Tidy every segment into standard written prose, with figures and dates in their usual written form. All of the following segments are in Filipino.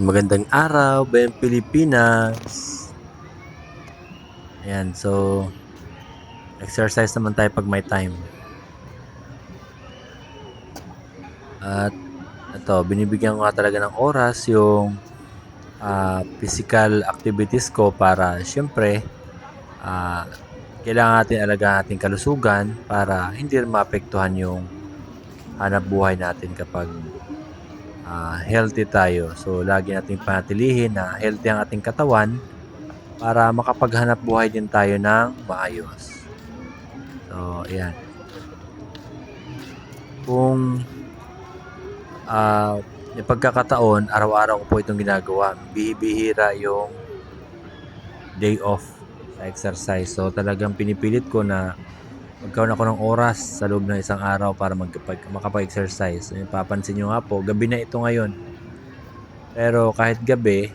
Magandang araw, Bayang Pilipinas. Ayan, so exercise naman tayo pag may time. At ito, binibigyan ko nga talaga ng oras yung physical activities ko para syempre kailangan natin alagaan ating kalusugan para hindi rin maapektuhan yung hanap buhay natin kapag healthy tayo. So, lagi nating panatilihin na healthy ang ating katawan para makapaghanap buhay din tayo ng maayos. So, ayan. Kung yung pagkakataon, araw-araw ko po itong ginagawa. Bihira yung day off sa exercise. So, talagang pinipilit ko na magkaroon ako ng oras sa loob ng isang araw para makapag-exercise. Papansin nyo nga po, gabi na ito ngayon. Pero kahit gabi,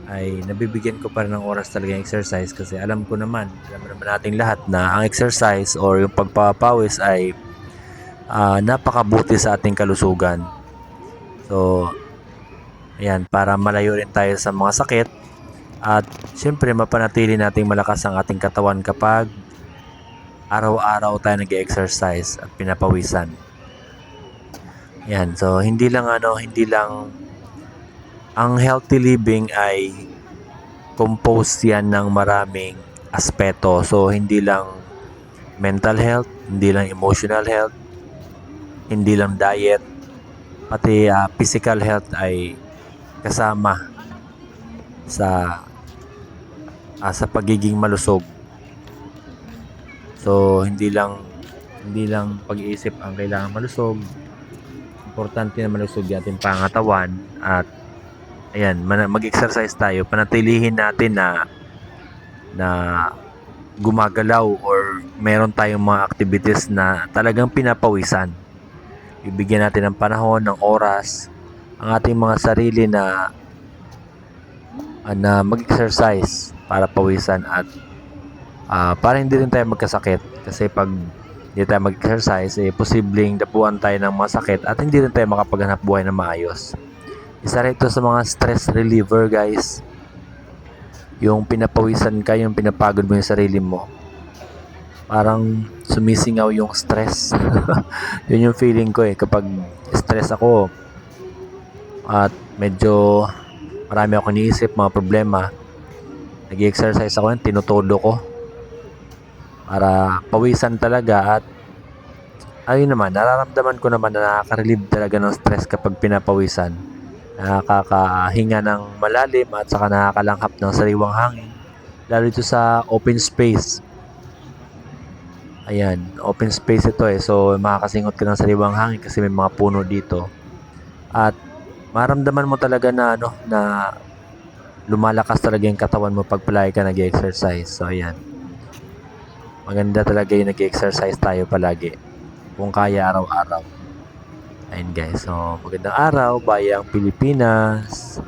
ay nabibigyan ko pa rin ng oras talaga yung exercise kasi alam naman nating lahat na ang exercise or yung pagpapawis ay napakabuti sa ating kalusugan. So, ayan, para malayo rin tayo sa mga sakit at syempre mapanatili nating malakas ang ating katawan kapag araw-araw tayo nag-exercise at pinapawisan. Ayan, so hindi lang ang healthy living ay composed yan ng maraming aspeto. So, hindi lang mental health, hindi lang emotional health, hindi lang diet, pati physical health ay kasama sa pagiging malusog. So, hindi lang pag-iisip ang kailangan malusog. Importante na malusog yung ating pangatawan at ayan, mag-exercise tayo. Panatilihin natin na gumagalaw or meron tayong mga activities na talagang pinapawisan. Ibigyan natin ng panahon, ng oras, ang ating mga sarili na mag-exercise para pawisan at para hindi rin tayo magkasakit. Kasi pag hindi tayo mag-exercise, posibleng dapuan tayo ng mga sakit at hindi rin tayo makapaghanap buhay na maayos. Isa rin ito sa mga stress reliever, guys. Yung pinapawisan ka, yung pinapagod mo yung sarili mo. Parang sumisingaw yung stress. Yun yung feeling ko kapag stress ako at medyo marami ako iniisip, mga problema, nag-exercise ako yan, tinutodo ko para pawisan talaga at ayun naman, nararamdaman ko naman na nakaka-relieve talaga ng stress kapag pinapawisan. Nakakahinga ng malalim at saka nakakalanghap ng sariwang hangin, lalo dito sa open space. Ayan, open space ito so makakasingot ka ng sariwang hangin kasi may mga puno dito at maramdaman mo talaga na na lumalakas talaga yung katawan mo pag palagi ka nag-exercise. So ayan, maganda talaga yung nag-exercise tayo palagi kung kaya araw-araw. Ayun guys, so magandang araw, Bayang Pilipinas.